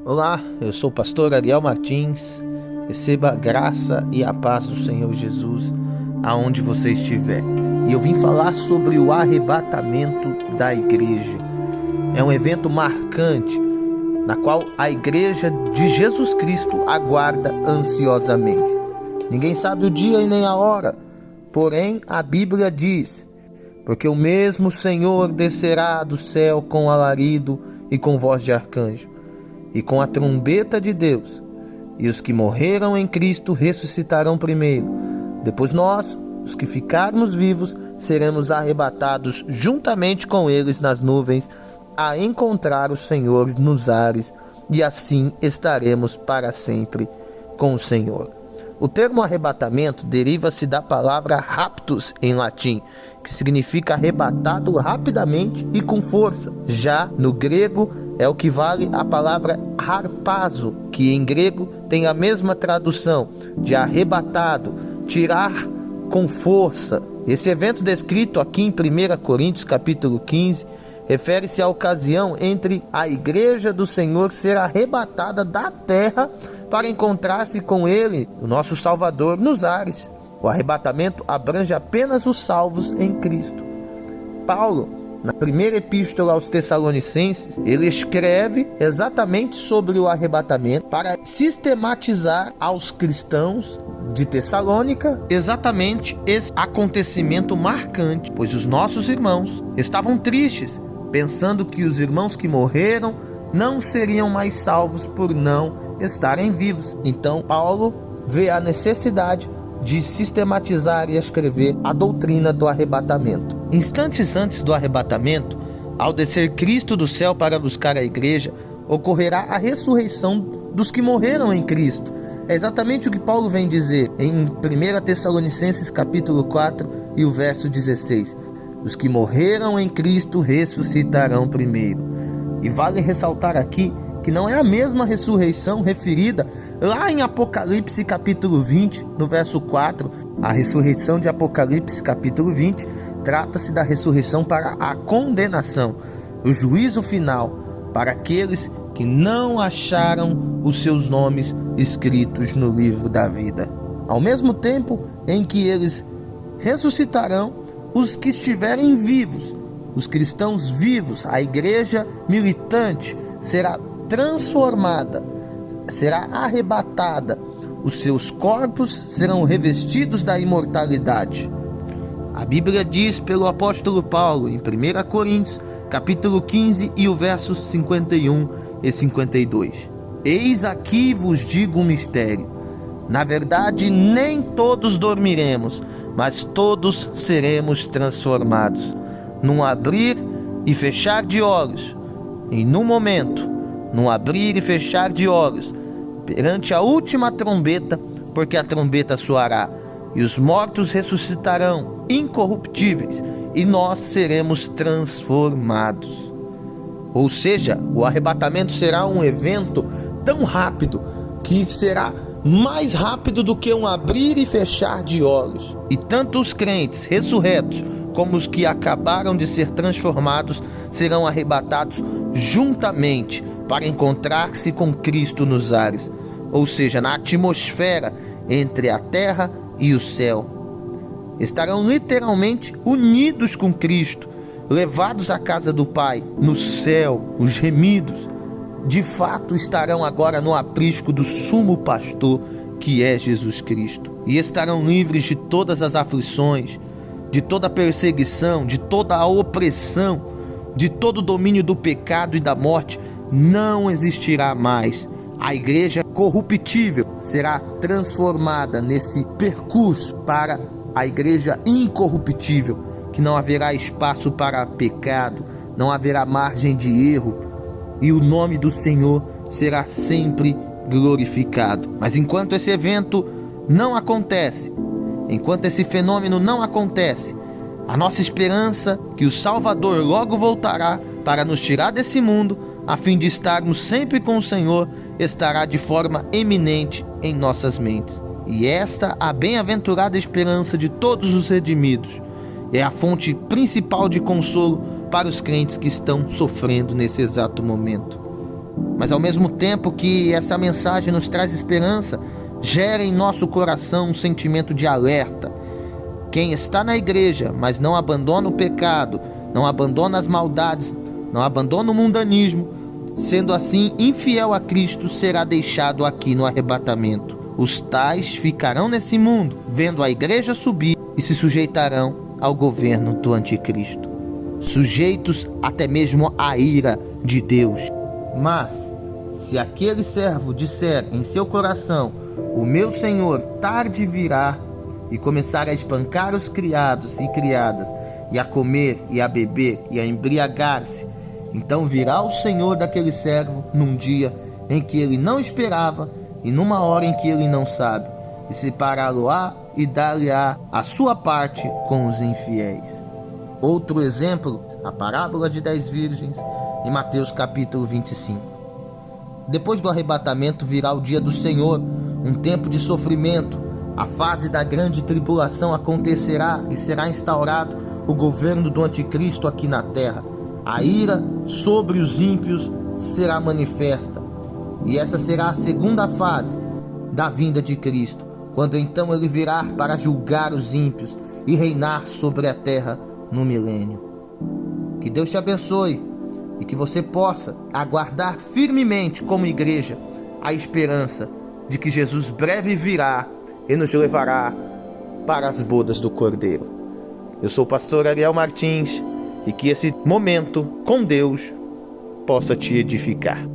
Olá, eu sou o pastor Ariel Martins. Receba a graça e a paz do Senhor Jesus aonde você estiver. E eu vim falar sobre o arrebatamento da igreja. É um evento marcante, na qual a igreja de Jesus Cristo aguarda ansiosamente. Ninguém sabe o dia e nem a hora, porém a Bíblia diz: porque o mesmo Senhor descerá do céu com alarido e com voz de arcanjo, e com a trombeta de Deus, e os que morreram em Cristo ressuscitarão primeiro. Depois nós, os que ficarmos vivos, seremos arrebatados juntamente com eles nas nuvens, a encontrar o Senhor nos ares, e assim estaremos para sempre com o Senhor. O termo arrebatamento deriva-se da palavra raptus em latim, que significa arrebatado rapidamente e com força. Já no grego é o que vale a palavra harpazo, que em grego tem a mesma tradução de arrebatado, tirar com força. Esse evento descrito aqui em 1 Coríntios capítulo 15 refere-se à ocasião entre a igreja do Senhor ser arrebatada da terra para encontrar-se com Ele, o nosso Salvador, nos ares. O arrebatamento abrange apenas os salvos em Cristo. Paulo, na primeira epístola aos Tessalonicenses, ele escreve exatamente sobre o arrebatamento para sistematizar aos cristãos de Tessalônica exatamente esse acontecimento marcante, pois os nossos irmãos estavam tristes, pensando que os irmãos que morreram não seriam mais salvos por não estarem vivos. Então Paulo vê a necessidade de sistematizar e escrever a doutrina do arrebatamento. Instantes antes do arrebatamento, ao descer Cristo do céu para buscar a igreja, ocorrerá a ressurreição dos que morreram em Cristo. É exatamente o que Paulo vem dizer em 1 Tessalonicenses capítulo 4 e o verso 16. Os que morreram em Cristo ressuscitarão primeiro. E vale ressaltar aqui que não é a mesma ressurreição referida lá em Apocalipse capítulo 20, no verso 4. A ressurreição de Apocalipse capítulo 20 trata-se da ressurreição para a condenação, o juízo final para aqueles que não acharam os seus nomes escritos no livro da vida. Ao mesmo tempo em que eles ressuscitarão, os que estiverem vivos, os cristãos vivos, a igreja militante será transformada, será arrebatada, os seus corpos serão revestidos da imortalidade. A Bíblia diz pelo apóstolo Paulo em 1 Coríntios capítulo 15 e o verso 51 e 52. Eis aqui vos digo um mistério: na verdade nem todos dormiremos, mas todos seremos transformados, num abrir e fechar de olhos, e num momento, num abrir e fechar de olhos, perante a última trombeta, porque a trombeta soará, e os mortos ressuscitarão incorruptíveis, e nós seremos transformados. Ou seja, o arrebatamento será um evento tão rápido, que será mais rápido do que um abrir e fechar de olhos. E tanto os crentes ressurretos, como os que acabaram de ser transformados, serão arrebatados juntamente para encontrar-se com Cristo nos ares, ou seja, na atmosfera entre a terra e o céu. Estarão literalmente unidos com Cristo, levados à casa do Pai, no céu. Os remidos, de fato, estarão agora no aprisco do sumo pastor, que é Jesus Cristo, e estarão livres de todas as aflições, de toda a perseguição, de toda a opressão, de todo o domínio do pecado e da morte. Não existirá mais. A igreja corruptível será transformada nesse percurso para a igreja incorruptível, que não haverá espaço para pecado, não haverá margem de erro, e o nome do Senhor será sempre glorificado. Mas enquanto esse evento não acontece, enquanto esse fenômeno não acontece, a nossa esperança que o Salvador logo voltará para nos tirar desse mundo, a fim de estarmos sempre com o Senhor, estará de forma eminente em nossas mentes. E esta a bem-aventurada esperança de todos os redimidos. é a fonte principal de consolo para os crentes que estão sofrendo nesse exato momento. Mas ao mesmo tempo que essa mensagem nos traz esperança, gera em nosso coração um sentimento de alerta. Quem está na igreja, mas não abandona o pecado, não abandona as maldades, não abandona o mundanismo, sendo assim infiel a Cristo, será deixado aqui no arrebatamento. Os tais ficarão nesse mundo, vendo a igreja subir, e se sujeitarão ao governo do anticristo, sujeitos até mesmo à ira de Deus. Mas, se aquele servo disser em seu coração: o meu Senhor tarde virá, e começar a espancar os criados e criadas, e a comer, e a beber, e a embriagar-se, então virá o Senhor daquele servo num dia em que ele não esperava, e numa hora em que ele não sabe, e separá-lo-á e dar-lhe-á a sua parte com os infiéis. Outro exemplo, a parábola de 10 virgens, em Mateus capítulo 25. Depois do arrebatamento virá o dia do Senhor, um tempo de sofrimento. A fase da grande tribulação acontecerá e será instaurado o governo do anticristo aqui na terra. A ira sobre os ímpios será manifesta. E essa será a segunda fase da vinda de Cristo, quando então ele virá para julgar os ímpios e reinar sobre a terra no milênio. Que Deus te abençoe e que você possa aguardar firmemente como igreja a esperança de que Jesus breve virá e nos levará para as bodas do Cordeiro. Eu sou o pastor Ariel Martins e que esse momento com Deus possa te edificar.